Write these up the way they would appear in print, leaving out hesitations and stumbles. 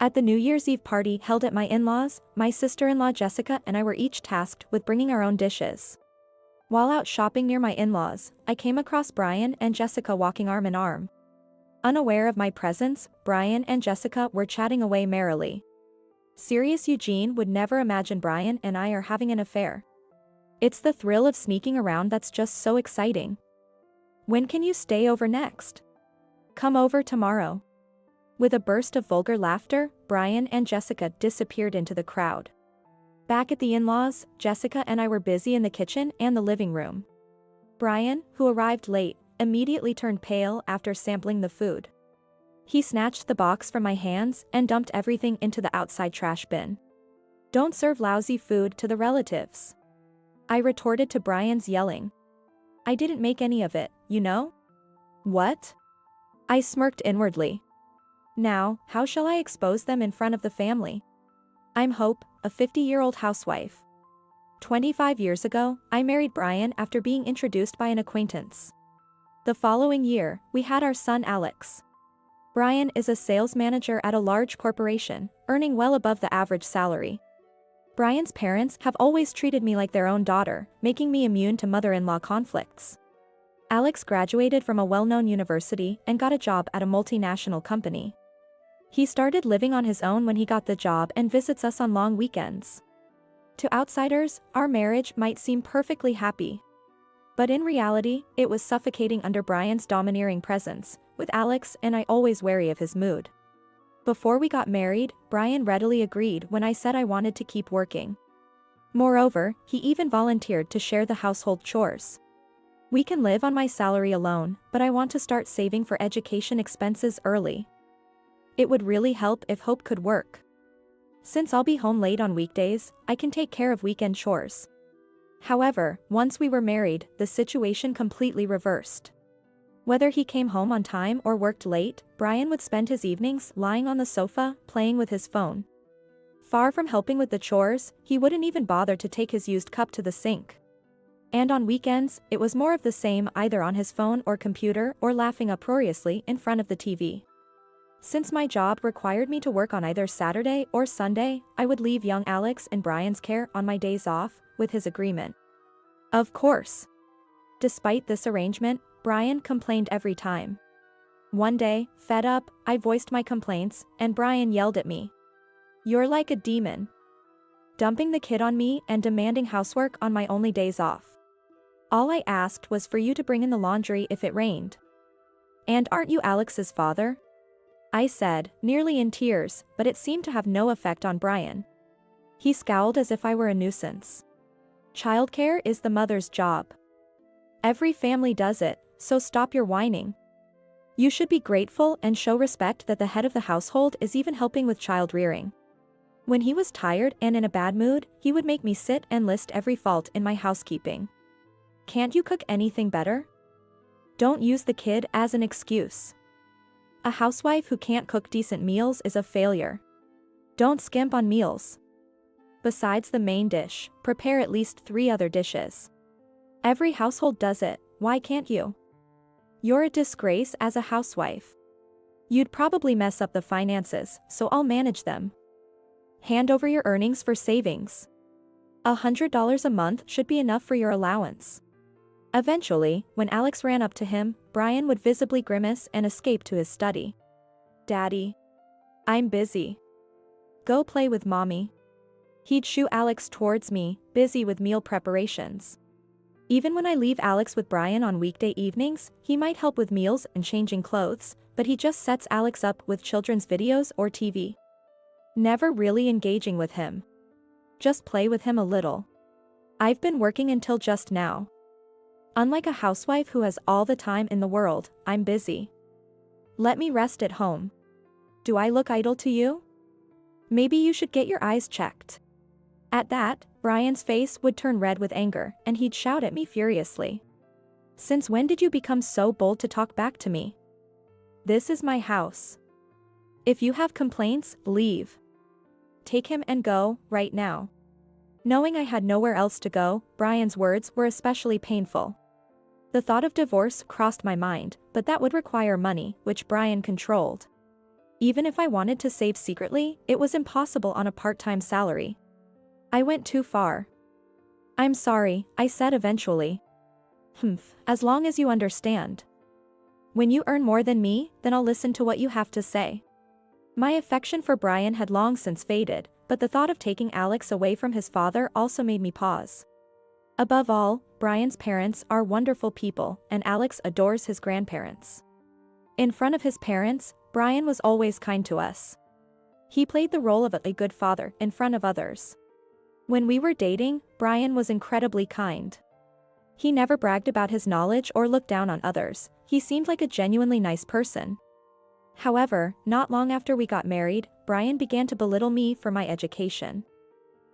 At the New Year's Eve party held at my in-laws, my sister-in-law Jessica and I were each tasked with bringing our own dishes. While out shopping near my in-laws, I came across Brian and Jessica walking arm in arm. Unaware of my presence, Brian and Jessica were chatting away merrily. Serious Eugene would never imagine Brian and I are having an affair. It's the thrill of sneaking around that's just so exciting. When can you stay over next? Come over tomorrow. With a burst of vulgar laughter, Brian and Jessica disappeared into the crowd. Back at the in-laws, Jessica and I were busy in the kitchen and the living room. Brian, who arrived late, immediately turned pale after sampling the food. He snatched the box from my hands and dumped everything into the outside trash bin. Don't serve lousy food to the relatives. I retorted to Brian's yelling. I didn't make any of it, you know? What? I smirked inwardly. Now, how shall I expose them in front of the family? I'm Hope, a 50-year-old housewife. 25 years ago, I married Brian after being introduced by an acquaintance. The following year, we had our son Alex. Brian is a sales manager at a large corporation, earning well above the average salary. Brian's parents have always treated me like their own daughter, making me immune to mother-in-law conflicts. Alex graduated from a well-known university and got a job at a multinational company. He started living on his own when he got the job and visits us on long weekends. To outsiders, our marriage might seem perfectly happy. But in reality, it was suffocating under Brian's domineering presence, with Alex and I always wary of his mood. Before we got married, Brian readily agreed when I said I wanted to keep working. Moreover, he even volunteered to share the household chores. We can live on my salary alone, but I want to start saving for education expenses early. It would really help if Hope could work. Since I'll be home late on weekdays, I can take care of weekend chores. However, once we were married, the situation completely reversed. Whether he came home on time or worked late, Brian would spend his evenings lying on the sofa, playing with his phone. Far from helping with the chores, he wouldn't even bother to take his used cup to the sink. And on weekends, it was more of the same, either on his phone or computer or laughing uproariously in front of the TV. Since my job required me to work on either Saturday or Sunday, I would leave young Alex in Brian's care on my days off, with his agreement. Of course. Despite this arrangement, Brian complained every time. One day, fed up, I voiced my complaints, and Brian yelled at me. You're like a demon. Dumping the kid on me and demanding housework on my only days off. All I asked was for you to bring in the laundry if it rained. And aren't you Alex's father? I said, nearly in tears, but it seemed to have no effect on Brian. He scowled as if I were a nuisance. Childcare is the mother's job. Every family does it, so stop your whining. You should be grateful and show respect that the head of the household is even helping with child rearing. When he was tired and in a bad mood, he would make me sit and list every fault in my housekeeping. Can't you cook anything better? Don't use the kid as an excuse. A housewife who can't cook decent meals is a failure. Don't skimp on meals. Besides the main dish, prepare at least 3 other dishes. Every household does it, why can't you? You're a disgrace as a housewife. You'd probably mess up the finances, so I'll manage them. Hand over your earnings for savings. $100 a month should be enough for your allowance. Eventually, when Alex ran up to him, Brian would visibly grimace and escape to his study. Daddy. I'm busy. Go play with mommy. He'd shoo Alex towards me, busy with meal preparations. Even when I leave Alex with Brian on weekday evenings, he might help with meals and changing clothes, but he just sets Alex up with children's videos or TV. Never really engaging with him. Just play with him a little. I've been working until just now. Unlike a housewife who has all the time in the world, I'm busy. Let me rest at home. Do I look idle to you? Maybe you should get your eyes checked. At that, Brian's face would turn red with anger, and he'd shout at me furiously. Since when did you become so bold to talk back to me? This is my house. If you have complaints, leave. Take him and go, right now. Knowing I had nowhere else to go, Brian's words were especially painful. The thought of divorce crossed my mind, but that would require money, which Brian controlled. Even if I wanted to save secretly, it was impossible on a part-time salary. I went too far. I'm sorry, I said eventually. As long as you understand. When you earn more than me, then I'll listen to what you have to say. My affection for Brian had long since faded, but the thought of taking Alex away from his father also made me pause. Above all, Brian's parents are wonderful people, and Alex adores his grandparents. In front of his parents, Brian was always kind to us. He played the role of a good father in front of others. When we were dating, Brian was incredibly kind. He never bragged about his knowledge or looked down on others. He seemed like a genuinely nice person. However, not long after we got married, Brian began to belittle me for my education.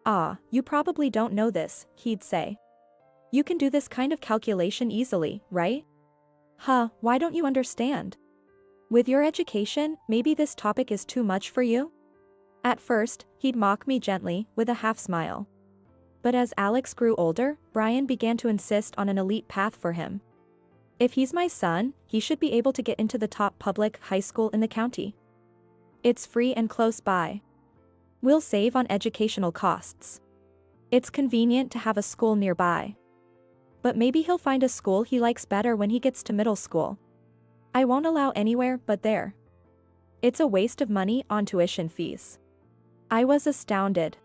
"Ah, you probably don't know this," he'd say. "You can do this kind of calculation easily, right? Why don't you understand? With your education, maybe this topic is too much for you?" At first, he'd mock me gently, with a half-smile. But as Alex grew older, Brian began to insist on an elite path for him. If he's my son, he should be able to get into the top public high school in the county. It's free and close by. We'll save on educational costs. It's convenient to have a school nearby. But maybe he'll find a school he likes better when he gets to middle school. I won't allow anywhere but there. It's a waste of money on tuition fees. I was astounded.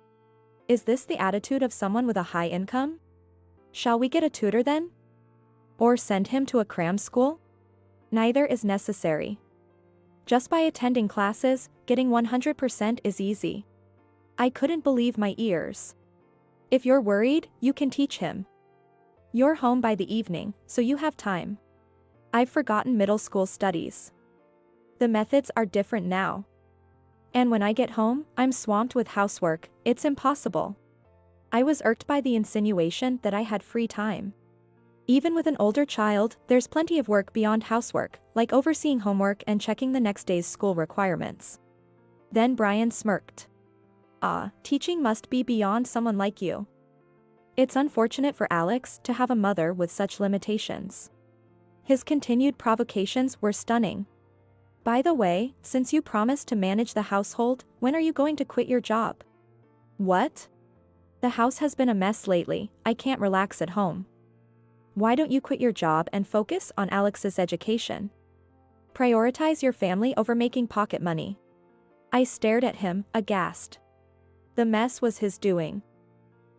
Is this the attitude of someone with a high income? Shall we get a tutor then? Or send him to a cram school? Neither is necessary. Just by attending classes, getting 100% is easy. I couldn't believe my ears. If you're worried, you can teach him. You're home by the evening, so you have time. I've forgotten middle school studies. The methods are different now. And when I get home, I'm swamped with housework. It's impossible. I was irked by the insinuation that I had free time. Even with an older child, there's plenty of work beyond housework, like overseeing homework and checking the next day's school requirements. Then Brian smirked. Teaching must be beyond someone like you. It's unfortunate for Alex to have a mother with such limitations. His continued provocations were stunning. By the way, since you promised to manage the household, when are you going to quit your job? What? The house has been a mess lately, I can't relax at home. Why don't you quit your job and focus on Alex's education? Prioritize your family over making pocket money. I stared at him, aghast. The mess was his doing.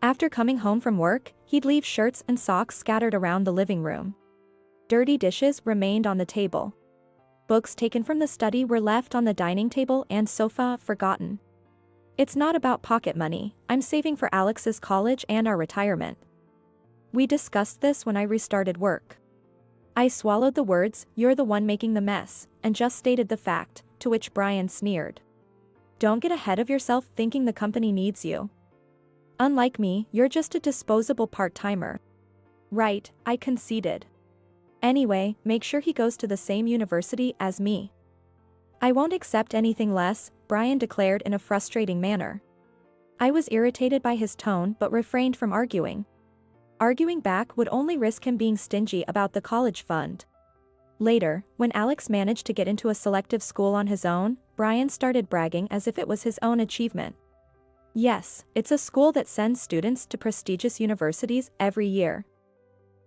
After coming home from work, he'd leave shirts and socks scattered around the living room. Dirty dishes remained on the table. Books taken from the study were left on the dining table and sofa, forgotten. It's not about pocket money, I'm saving for Alex's college and our retirement. We discussed this when I restarted work. I swallowed the words, "You're the one making the mess," and just stated the fact, to which Brian sneered. "Don't get ahead of yourself thinking the company needs you. Unlike me, you're just a disposable part-timer." Right, I conceded. Anyway, make sure he goes to the same university as me. I won't accept anything less, Brian declared in a frustrating manner. I was irritated by his tone but refrained from arguing. Arguing back would only risk him being stingy about the college fund. Later, when Alex managed to get into a selective school on his own, Brian started bragging as if it was his own achievement. Yes, it's a school that sends students to prestigious universities every year.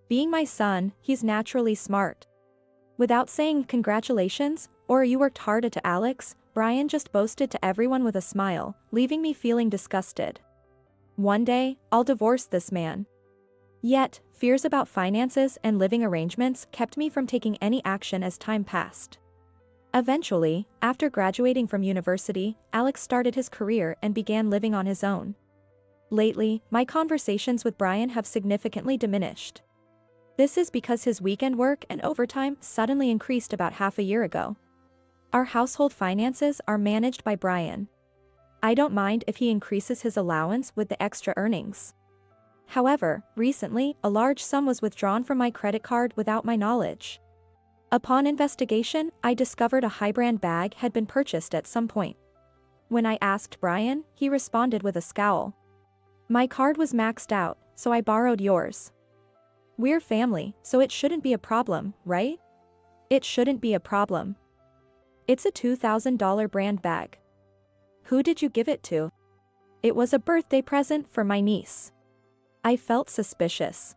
Being my son, he's naturally smart. Without saying congratulations, or you worked hard to Alex, Brian just boasted to everyone with a smile, leaving me feeling disgusted. One day, I'll divorce this man. Yet, fears about finances and living arrangements kept me from taking any action as time passed. Eventually, after graduating from university, Alex started his career and began living on his own. Lately, my conversations with Brian have significantly diminished. This is because his weekend work and overtime suddenly increased about half a year ago. Our household finances are managed by Brian. I don't mind if he increases his allowance with the extra earnings. However, recently, a large sum was withdrawn from my credit card without my knowledge. Upon investigation, I discovered a high-brand bag had been purchased at some point. When I asked Brian, he responded with a scowl. "My card was maxed out, so I borrowed yours. We're family, so it shouldn't be a problem, right? It shouldn't be a problem." It's a $2,000 brand bag. Who did you give it to? It was a birthday present for my niece. I felt suspicious.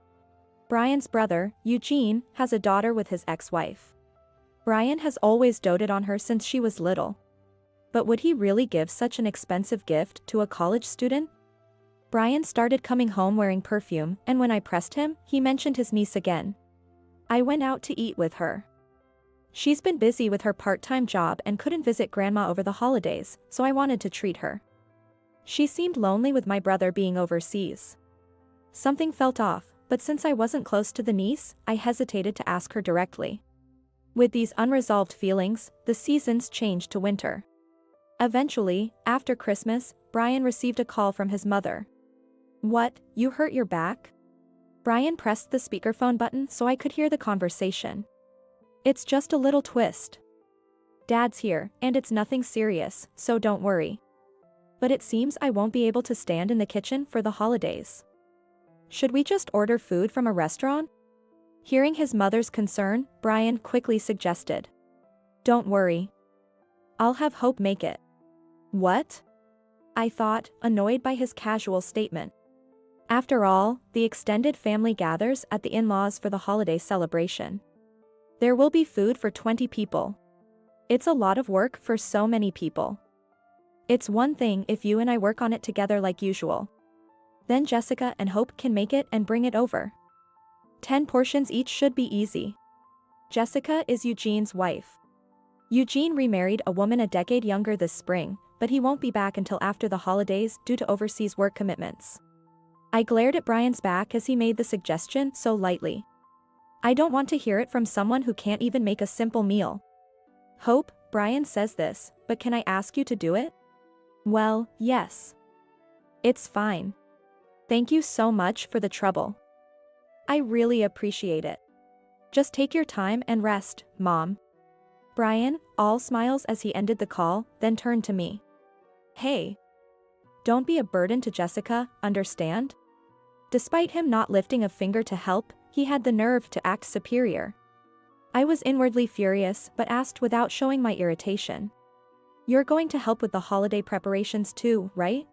Brian's brother, Eugene, has a daughter with his ex-wife. Brian has always doted on her since she was little. But would he really give such an expensive gift to a college student? Brian started coming home wearing perfume, and when I pressed him, he mentioned his niece again. I went out to eat with her. She's been busy with her part-time job and couldn't visit grandma over the holidays, so I wanted to treat her. She seemed lonely with my brother being overseas. Something felt off, but since I wasn't close to the niece, I hesitated to ask her directly. With these unresolved feelings, the seasons changed to winter. Eventually, after Christmas, Brian received a call from his mother. "What, you hurt your back?" Brian pressed the speakerphone button so I could hear the conversation. "It's just a little twist. Dad's here, and it's nothing serious, so don't worry. But it seems I won't be able to stand in the kitchen for the holidays. Should we just order food from a restaurant?" Hearing his mother's concern, Brian quickly suggested. "Don't worry. I'll have Hope make it." "What?" I thought, annoyed by his casual statement. After all, the extended family gathers at the in-laws for the holiday celebration. There will be food for 20 people. It's a lot of work for so many people. It's one thing if you and I work on it together like usual. Then Jessica and Hope can make it and bring it over. 10 portions each should be easy. Jessica is Eugene's wife. Eugene remarried a woman a decade younger this spring, but he won't be back until after the holidays due to overseas work commitments. I glared at Brian's back as he made the suggestion so lightly. I don't want to hear it from someone who can't even make a simple meal. "Hope, Brian says this, but can I ask you to do it?" "Well, yes. It's fine. Thank you so much for the trouble. I really appreciate it. Just take your time and rest, Mom." Brian, all smiles as he ended the call, then turned to me. "Hey. Don't be a burden to Jessica, understand?" Despite him not lifting a finger to help, he had the nerve to act superior. I was inwardly furious but asked without showing my irritation. "You're going to help with the holiday preparations too, right?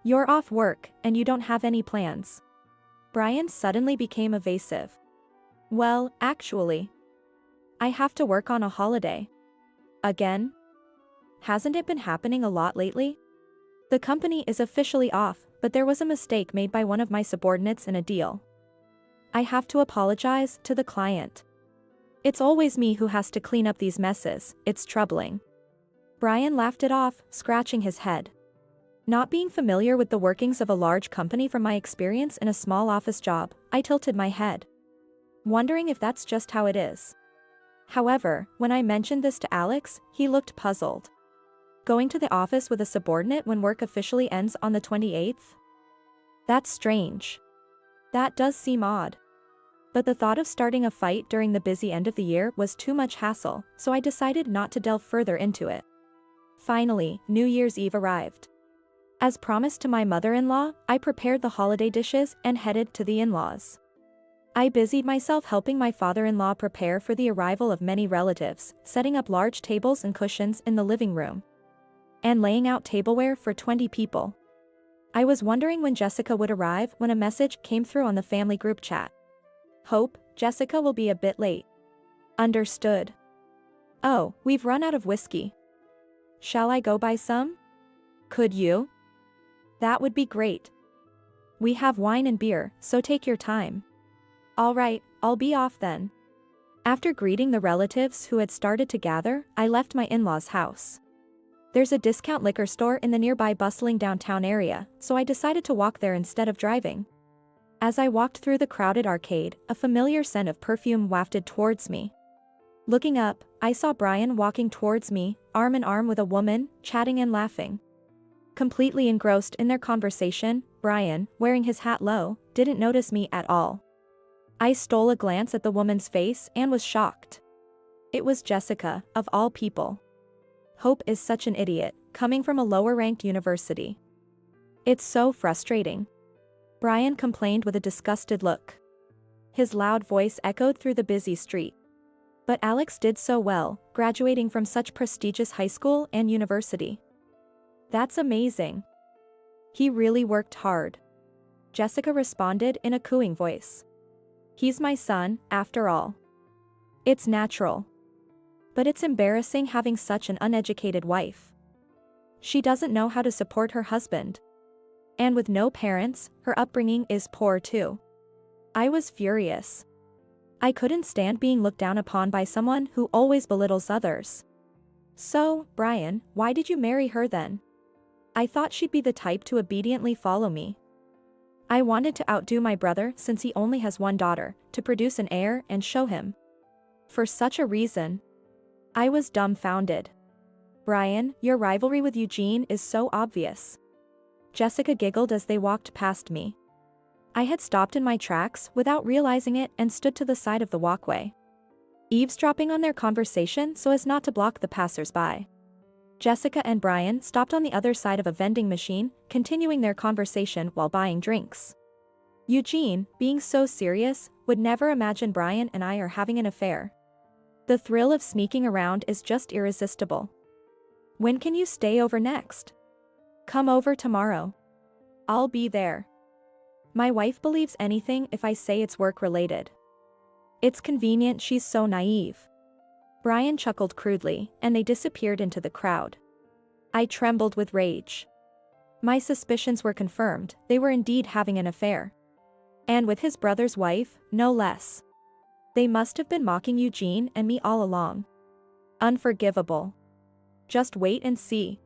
You're off work, and you don't have any plans." Brian suddenly became evasive. "Well, actually, I have to work on a holiday." "Again? Hasn't it been happening a lot lately?" "The company is officially off, but there was a mistake made by one of my subordinates in a deal. I have to apologize to the client. It's always me who has to clean up these messes, it's troubling." Brian laughed it off, scratching his head. Not being familiar with the workings of a large company from my experience in a small office job, I tilted my head, wondering if that's just how it is. However, when I mentioned this to Alex, he looked puzzled. Going to the office with a subordinate when work officially ends on the 28th? That's strange. That does seem odd. But the thought of starting a fight during the busy end of the year was too much hassle, so I decided not to delve further into it. Finally, New Year's Eve arrived. As promised to my mother-in-law, I prepared the holiday dishes and headed to the in-laws. I busied myself helping my father-in-law prepare for the arrival of many relatives, setting up large tables and cushions in the living room, and laying out tableware for 20 people. I was wondering when Jessica would arrive when a message came through on the family group chat. "Hope, Jessica will be a bit late." "Understood." "Oh, we've run out of whiskey. Shall I go buy some?" "Could you?" "That would be great. We have wine and beer, so take your time." "All right, I'll be off then." After greeting the relatives who had started to gather, I left my in-laws' house. There's a discount liquor store in the nearby bustling downtown area, so I decided to walk there instead of driving. As I walked through the crowded arcade, a familiar scent of perfume wafted towards me. Looking up, I saw Brian walking towards me, arm in arm with a woman, chatting and laughing. Completely engrossed in their conversation, Brian, wearing his hat low, didn't notice me at all. I stole a glance at the woman's face and was shocked. It was Jessica, of all people. Hope is such an idiot, coming from a lower-ranked university. It's so frustrating. Brian complained with a disgusted look. His loud voice echoed through the busy street. But Alex did so well, graduating from such prestigious high school and university. That's amazing. He really worked hard. Jessica responded in a cooing voice. He's my son, after all. It's natural. But it's embarrassing having such an uneducated wife. She doesn't know how to support her husband. And with no parents, her upbringing is poor too. I was furious. I couldn't stand being looked down upon by someone who always belittles others. So, Brian, why did you marry her then? I thought she'd be the type to obediently follow me. I wanted to outdo my brother since he only has one daughter, to produce an heir and show him. For such a reason. I was dumbfounded. Brian, your rivalry with Eugene is so obvious. Jessica giggled as they walked past me. I had stopped in my tracks without realizing it and stood to the side of the walkway, eavesdropping on their conversation so as not to block the passers-by. Jessica and Brian stopped on the other side of a vending machine, continuing their conversation while buying drinks. Eugene, being so serious, would never imagine Brian and I are having an affair. The thrill of sneaking around is just irresistible. When can you stay over next? Come over tomorrow. I'll be there. My wife believes anything if I say it's work-related. It's convenient she's so naive. Brian chuckled crudely, and they disappeared into the crowd. I trembled with rage. My suspicions were confirmed, they were indeed having an affair. And with his brother's wife, no less. They must have been mocking Eugene and me all along. Unforgivable. Just wait and see.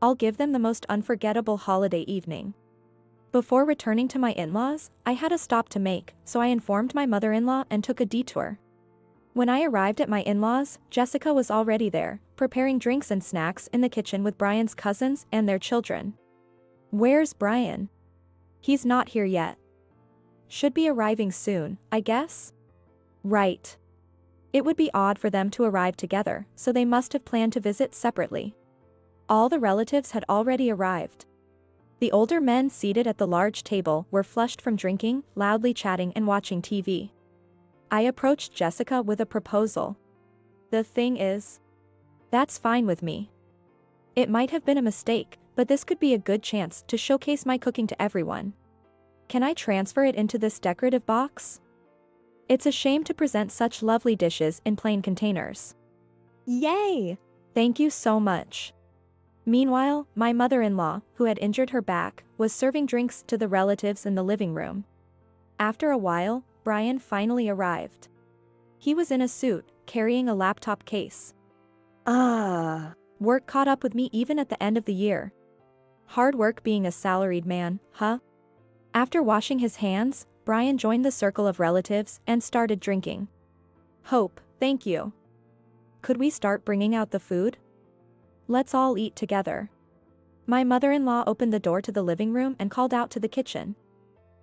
I'll give them the most unforgettable holiday evening. Before returning to my in-laws, I had a stop to make, so I informed my mother-in-law and took a detour. When I arrived at my in-laws, Jessica was already there, preparing drinks and snacks in the kitchen with Brian's cousins and their children. Where's Brian? He's not here yet. Should be arriving soon, I guess? Right. It would be odd for them to arrive together, so they must have planned to visit separately. All the relatives had already arrived. The older men seated at the large table were flushed from drinking, loudly chatting and watching TV. I approached Jessica with a proposal. The thing is, that's fine with me. It might have been a mistake, but this could be a good chance to showcase my cooking to everyone. Can I transfer it into this decorative box? It's a shame to present such lovely dishes in plain containers. Yay! Thank you so much. Meanwhile, my mother-in-law, who had injured her back, was serving drinks to the relatives in the living room. After a while, Brian finally arrived. He was in a suit, carrying a laptop case. Work caught up with me even at the end of the year. Hard work being a salaried man, huh? After washing his hands, Brian joined the circle of relatives and started drinking. Hope, thank you. Could we start bringing out the food? Let's all eat together. My mother-in-law opened the door to the living room and called out to the kitchen.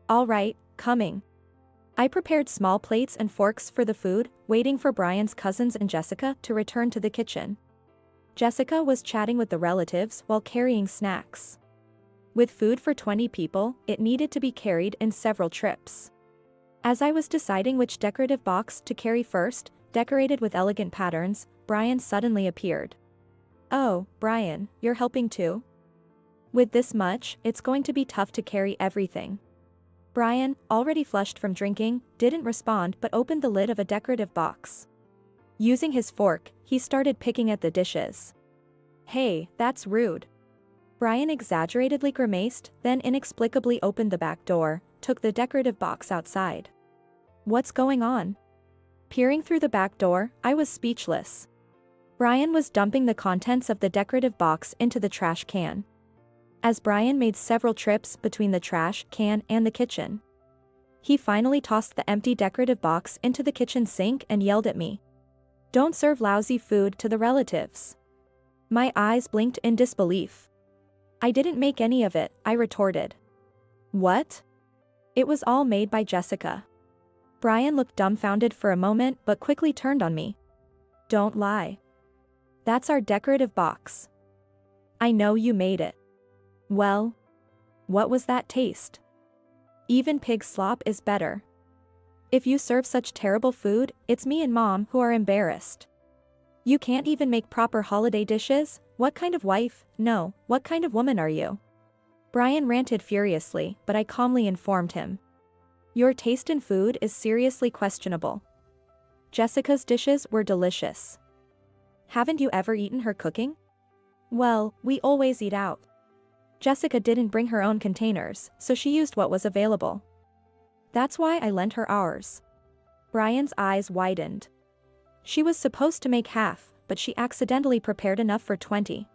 All right, coming. I prepared small plates and forks for the food, waiting for Brian's cousins and Jessica to return to the kitchen. Jessica was chatting with the relatives while carrying snacks. With food for 20 people, it needed to be carried in several trips. As I was deciding which decorative box to carry first, decorated with elegant patterns, Brian suddenly appeared. Oh, Brian, you're helping too? With this much, it's going to be tough to carry everything. Brian, already flushed from drinking, didn't respond but opened the lid of a decorative box. Using his fork, he started picking at the dishes. Hey, that's rude. Brian exaggeratedly grimaced, then inexplicably opened the back door, took the decorative box outside. What's going on? Peering through the back door, I was speechless. Brian was dumping the contents of the decorative box into the trash can. As Brian made several trips between the trash can and the kitchen, he finally tossed the empty decorative box into the kitchen sink and yelled at me. Don't serve lousy food to the relatives. My eyes blinked in disbelief. I didn't make any of it, I retorted. What? It was all made by Jessica. Brian looked dumbfounded for a moment but quickly turned on me. Don't lie. That's our decorative box. I know you made it. Well, what was that taste? Even pig slop is better. If you serve such terrible food, it's me and Mom who are embarrassed. You can't even make proper holiday dishes? What kind of wife? No, what kind of woman are you? Brian ranted furiously, but I calmly informed him. Your taste in food is seriously questionable. Jessica's dishes were delicious. Haven't you ever eaten her cooking? Well, we always eat out. Jessica didn't bring her own containers, so she used what was available. That's why I lent her ours. Brian's eyes widened. She was supposed to make half, but she accidentally prepared enough for 20.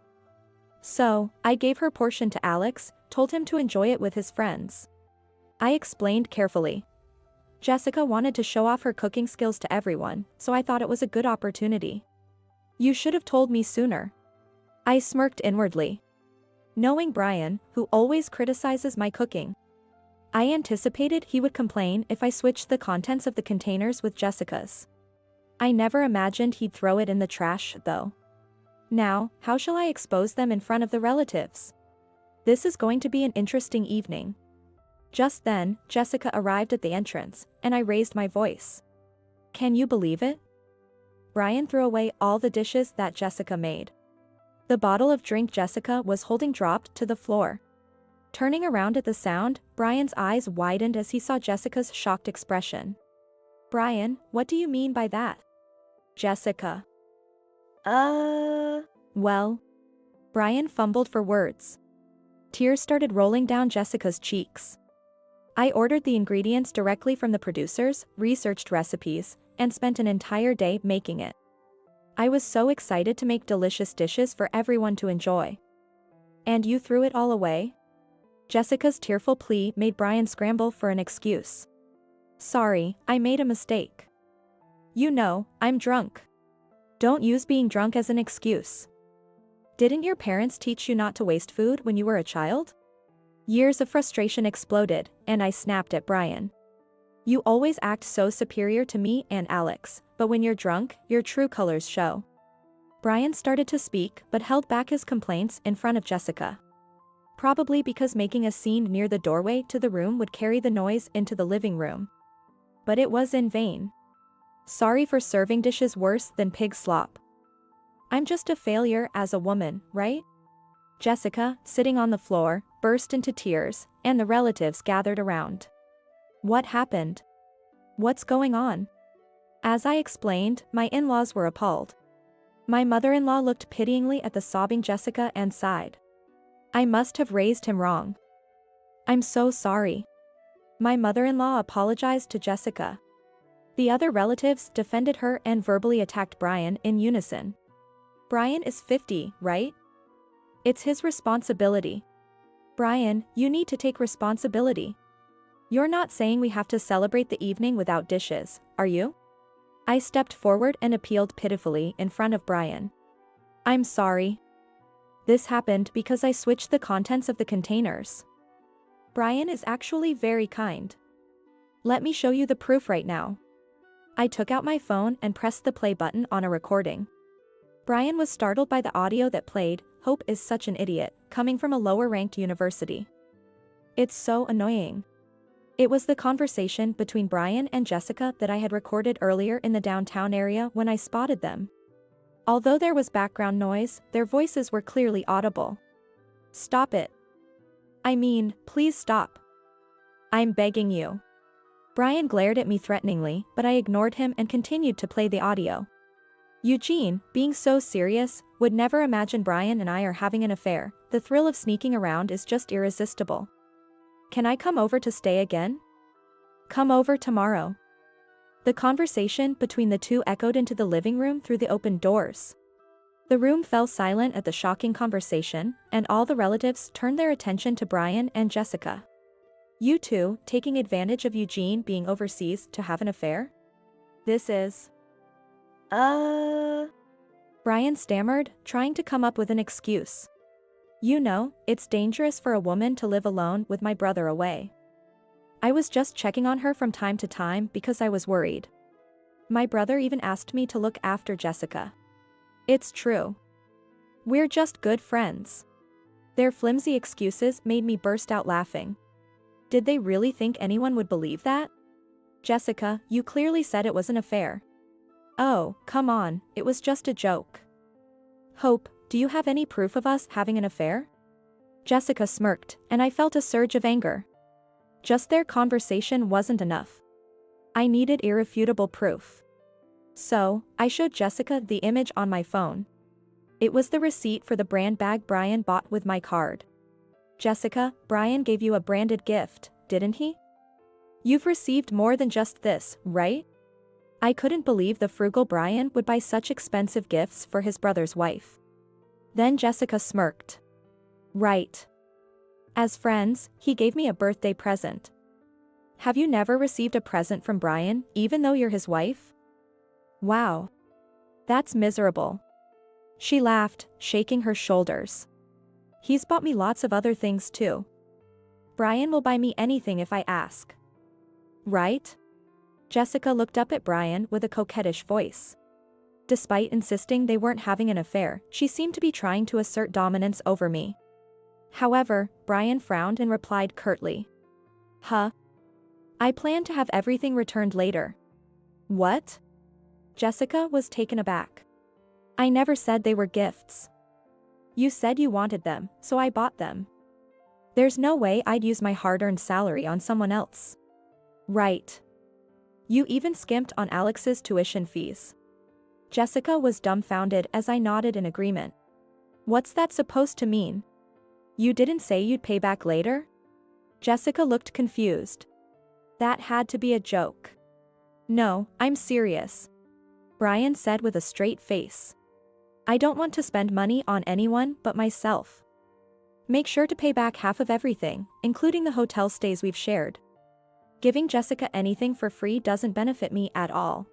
So, I gave her portion to Alex, told him to enjoy it with his friends. I explained carefully. Jessica wanted to show off her cooking skills to everyone, so I thought it was a good opportunity. You should have told me sooner. I smirked inwardly. Knowing Brian, who always criticizes my cooking, I anticipated he would complain if I switched the contents of the containers with Jessica's. I never imagined he'd throw it in the trash, though. Now, how shall I expose them in front of the relatives? This is going to be an interesting evening. Just then, Jessica arrived at the entrance, and I raised my voice. Can you believe it? Brian threw away all the dishes that Jessica made. The bottle of drink Jessica was holding dropped to the floor. Turning around at the sound, Brian's eyes widened as he saw Jessica's shocked expression. Brian, what do you mean by that? Jessica. Well. Brian fumbled for words. Tears started rolling down Jessica's cheeks. I ordered the ingredients directly from the producers, researched recipes, and spent an entire day making it. I was so excited to make delicious dishes for everyone to enjoy. And you threw it all away? Jessica's tearful plea made Brian scramble for an excuse. Sorry, I made a mistake. You know, I'm drunk. Don't use being drunk as an excuse. Didn't your parents teach you not to waste food when you were a child? Years of frustration exploded, and I snapped at Brian. You always act so superior to me and Alex, but when you're drunk, your true colors show. Brian started to speak but held back his complaints in front of Jessica. Probably because making a scene near the doorway to the room would carry the noise into the living room. But it was in vain. Sorry for serving dishes worse than pig slop. I'm just a failure as a woman, right? Jessica, sitting on the floor, burst into tears, and the relatives gathered around. What happened? What's going on? As I explained, my in-laws were appalled. My mother-in-law looked pityingly at the sobbing Jessica and sighed. I must have raised him wrong. I'm so sorry. My mother-in-law apologized to Jessica. The other relatives defended her and verbally attacked Brian in unison. Brian is 50, right? It's his responsibility. Brian, you need to take responsibility. You're not saying we have to celebrate the evening without dishes, are you? I stepped forward and appealed pitifully in front of Brian. I'm sorry. This happened because I switched the contents of the containers. Brian is actually very kind. Let me show you the proof right now. I took out my phone and pressed the play button on a recording. Brian was startled by the audio that played. Hope is such an idiot, coming from a lower-ranked university. It's so annoying. It was the conversation between Brian and Jessica that I had recorded earlier in the downtown area when I spotted them. Although there was background noise, their voices were clearly audible. Stop it. I mean, please stop. I'm begging you. Brian glared at me threateningly, but I ignored him and continued to play the audio. Eugene, being so serious, would never imagine Brian and I are having an affair. The thrill of sneaking around is just irresistible. Can I come over to stay again? Come over tomorrow. The conversation between the two echoed into the living room through the open doors. The room fell silent at the shocking conversation, and all the relatives turned their attention to Brian and Jessica. You two, taking advantage of Eugene being overseas to have an affair? This is... Brian stammered, trying to come up with an excuse. You know, it's dangerous for a woman to live alone with my brother away. I was just checking on her from time to time because I was worried. My brother even asked me to look after Jessica. It's true. We're just good friends. Their flimsy excuses made me burst out laughing. Did they really think anyone would believe that? Jessica, you clearly said it was an affair. Oh, come on, it was just a joke. Hope, do you have any proof of us having an affair? Jessica smirked, and I felt a surge of anger. Just their conversation wasn't enough. I needed irrefutable proof. So, I showed Jessica the image on my phone. It was the receipt for the brand bag Brian bought with my card. Jessica, Brian gave you a branded gift, didn't he? You've received more than just this, right? I couldn't believe the frugal Brian would buy such expensive gifts for his brother's wife. Then Jessica smirked. Right. As friends, he gave me a birthday present. Have you never received a present from Brian, even though you're his wife? Wow. That's miserable. She laughed, shaking her shoulders. He's bought me lots of other things too. Brian will buy me anything if I ask. Right? Jessica looked up at Brian with a coquettish voice. Despite insisting they weren't having an affair, she seemed to be trying to assert dominance over me. However, Brian frowned and replied curtly. Huh? I plan to have everything returned later. What? Jessica was taken aback. I never said they were gifts. You said you wanted them, so I bought them. There's no way I'd use my hard-earned salary on someone else. Right. You even skimped on Alex's tuition fees. Jessica was dumbfounded as I nodded in agreement. What's that supposed to mean? You didn't say you'd pay back later? Jessica looked confused. That had to be a joke. No, I'm serious. Brian said with a straight face. I don't want to spend money on anyone but myself. Make sure to pay back half of everything, including the hotel stays we've shared. Giving Jessica anything for free doesn't benefit me at all.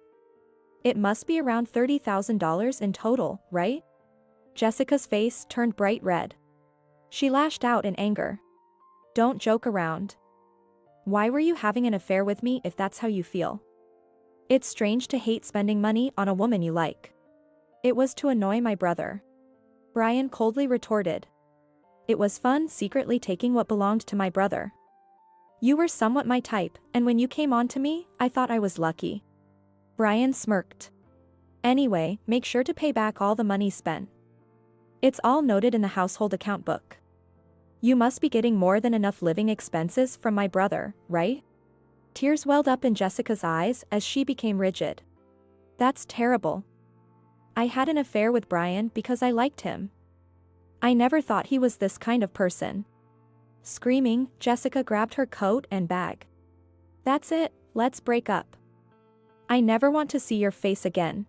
It must be around $30,000 in total, right? Jessica's face turned bright red. She lashed out in anger. Don't joke around. Why were you having an affair with me if that's how you feel? It's strange to hate spending money on a woman you like. It was to annoy my brother. Brian coldly retorted. It was fun secretly taking what belonged to my brother. You were somewhat my type, and when you came on to me, I thought I was lucky. Brian smirked. Anyway, make sure to pay back all the money spent. It's all noted in the household account book. You must be getting more than enough living expenses from my brother, right? Tears welled up in Jessica's eyes as she became rigid. That's terrible. I had an affair with Brian because I liked him. I never thought he was this kind of person. Screaming, Jessica grabbed her coat and bag. That's it, let's break up. I never want to see your face again.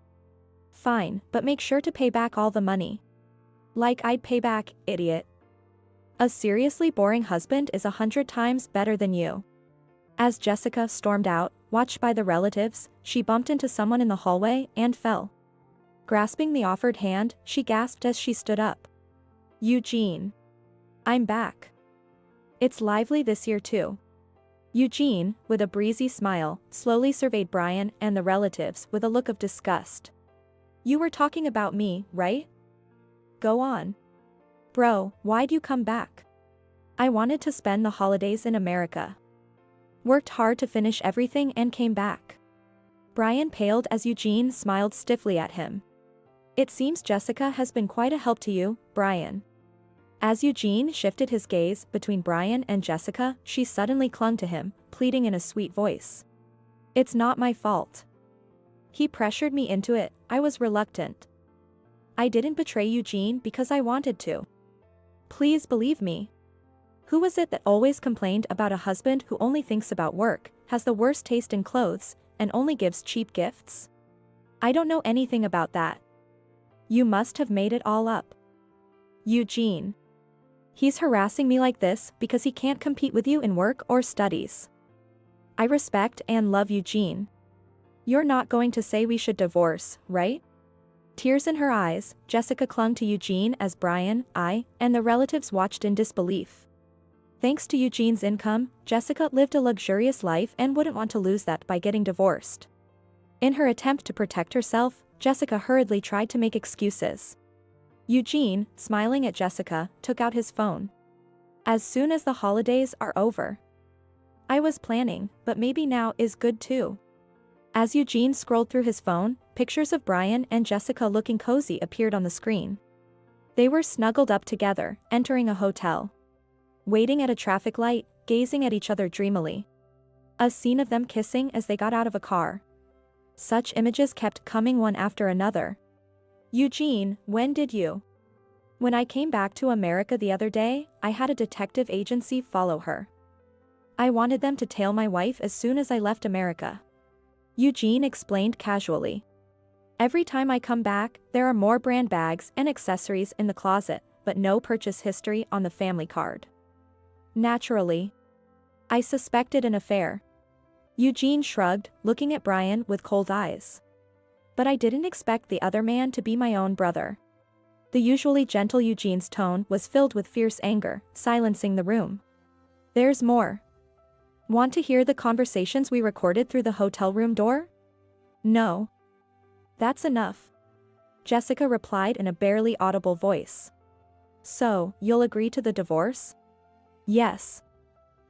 Fine, but make sure to pay back all the money. Like I'd pay back, idiot. A seriously boring husband is 100 times better than you. As Jessica stormed out, watched by the relatives, she bumped into someone in the hallway and fell. Grasping the offered hand, she gasped as she stood up. Eugene. I'm back. It's lively this year too. Eugene, with a breezy smile, slowly surveyed Brian and the relatives with a look of disgust. You were talking about me, right? Go on. Bro, why'd you come back? I wanted to spend the holidays in America. Worked hard to finish everything and came back. Brian paled as Eugene smiled stiffly at him. It seems Jessica has been quite a help to you, Brian. As Eugene shifted his gaze between Brian and Jessica, she suddenly clung to him, pleading in a sweet voice. It's not my fault. He pressured me into it, I was reluctant. I didn't betray Eugene because I wanted to. Please believe me. Who was it that always complained about a husband who only thinks about work, has the worst taste in clothes, and only gives cheap gifts? I don't know anything about that. You must have made it all up. Eugene. He's harassing me like this because he can't compete with you in work or studies. I respect and love Eugene. You're not going to say we should divorce, right? Tears in her eyes, Jessica clung to Eugene as Brian, and the relatives watched in disbelief. Thanks to Eugene's income, Jessica lived a luxurious life and wouldn't want to lose that by getting divorced. In her attempt to protect herself, Jessica hurriedly tried to make excuses. Eugene, smiling at Jessica, took out his phone. As soon as the holidays are over. I was planning, but maybe now is good too. As Eugene scrolled through his phone, pictures of Brian and Jessica looking cozy appeared on the screen. They were snuggled up together, entering a hotel. Waiting at a traffic light, gazing at each other dreamily. A scene of them kissing as they got out of a car. Such images kept coming one after another. Eugene, when did you? When I came back to America the other day, I had a detective agency follow her. I wanted them to tail my wife as soon as I left America. Eugene explained casually. Every time I come back, there are more brand bags and accessories in the closet, but no purchase history on the family card. Naturally. I suspected an affair. Eugene shrugged, looking at Brian with cold eyes. But I didn't expect the other man to be my own brother. The usually gentle Eugene's tone was filled with fierce anger, silencing the room. There's more. Want to hear the conversations we recorded through the hotel room door? No. That's enough. Jessica replied in a barely audible voice. So, you'll agree to the divorce? Yes.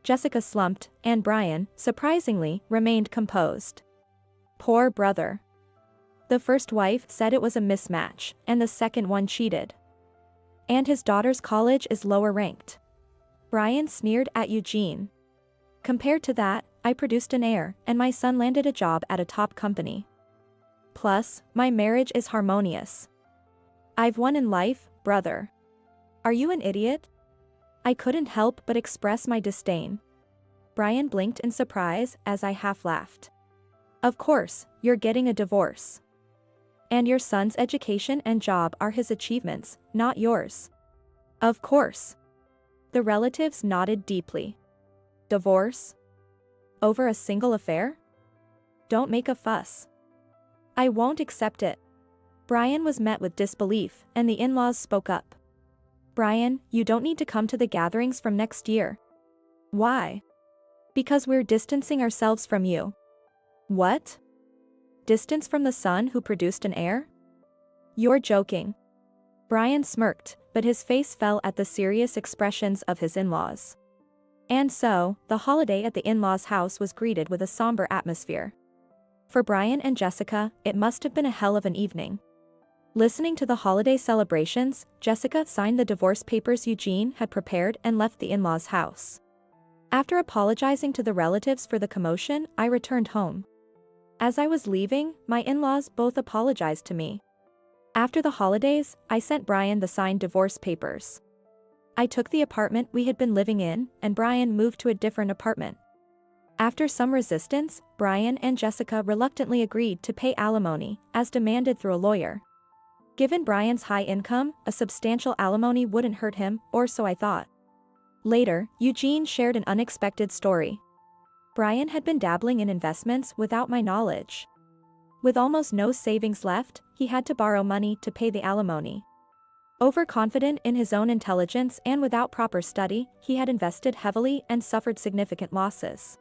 Jessica slumped, and Brian, surprisingly, remained composed. Poor brother. The first wife said it was a mismatch, and the second one cheated. And his daughter's college is lower ranked. Brian sneered at Eugene. Compared to that, I produced an heir, and my son landed a job at a top company. Plus, my marriage is harmonious. I've won in life, brother. Are you an idiot? I couldn't help but express my disdain. Brian blinked in surprise as I half laughed. Of course, you're getting a divorce. And your son's education and job are his achievements, not yours. Of course. The relatives nodded deeply. Divorce? Over a single affair? Don't make a fuss. I won't accept it. Brian was met with disbelief, and the in-laws spoke up. Brian, you don't need to come to the gatherings from next year. Why? Because we're distancing ourselves from you. What? Distance from the son who produced an heir? You're joking. Brian smirked, but his face fell at the serious expressions of his in-laws. And so, the holiday at the in-laws' house was greeted with a somber atmosphere. For Brian and Jessica, it must have been a hell of an evening. Listening to the holiday celebrations, Jessica signed the divorce papers Eugene had prepared and left the in-laws' house. After apologizing to the relatives for the commotion, I returned home. As I was leaving, my in-laws both apologized to me. After the holidays, I sent Brian the signed divorce papers. I took the apartment we had been living in, and Brian moved to a different apartment. After some resistance, Brian and Jessica reluctantly agreed to pay alimony, as demanded through a lawyer. Given Brian's high income, a substantial alimony wouldn't hurt him, or so I thought. Later, Eugene shared an unexpected story. Brian had been dabbling in investments without my knowledge. With almost no savings left, he had to borrow money to pay the alimony. Overconfident in his own intelligence and without proper study, he had invested heavily and suffered significant losses.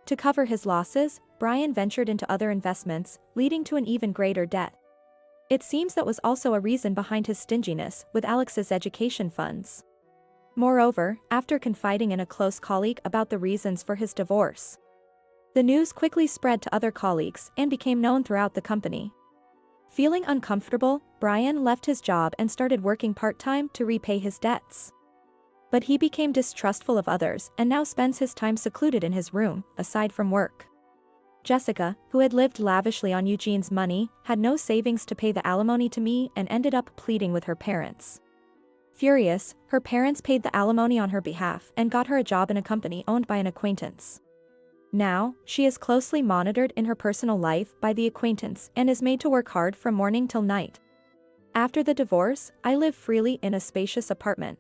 To cover his losses, Brian ventured into other investments, leading to an even greater debt. It seems that was also a reason behind his stinginess with Alex's education funds. Moreover, after confiding in a close colleague about the reasons for his divorce, the news quickly spread to other colleagues and became known throughout the company. Feeling uncomfortable, Brian left his job and started working part-time to repay his debts. But he became distrustful of others and now spends his time secluded in his room, aside from work. Jessica, who had lived lavishly on Eugene's money, had no savings to pay the alimony to me and ended up pleading with her parents. Furious, her parents paid the alimony on her behalf and got her a job in a company owned by an acquaintance. Now, she is closely monitored in her personal life by the acquaintance and is made to work hard from morning till night. After the divorce, I live freely in a spacious apartment.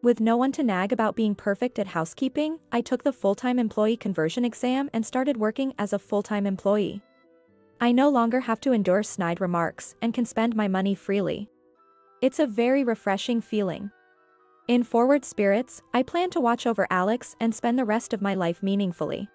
With no one to nag about being perfect at housekeeping, I took the full-time employee conversion exam and started working as a full-time employee. I no longer have to endure snide remarks and can spend my money freely. It's a very refreshing feeling. In forward spirits, I plan to watch over Alex and spend the rest of my life meaningfully.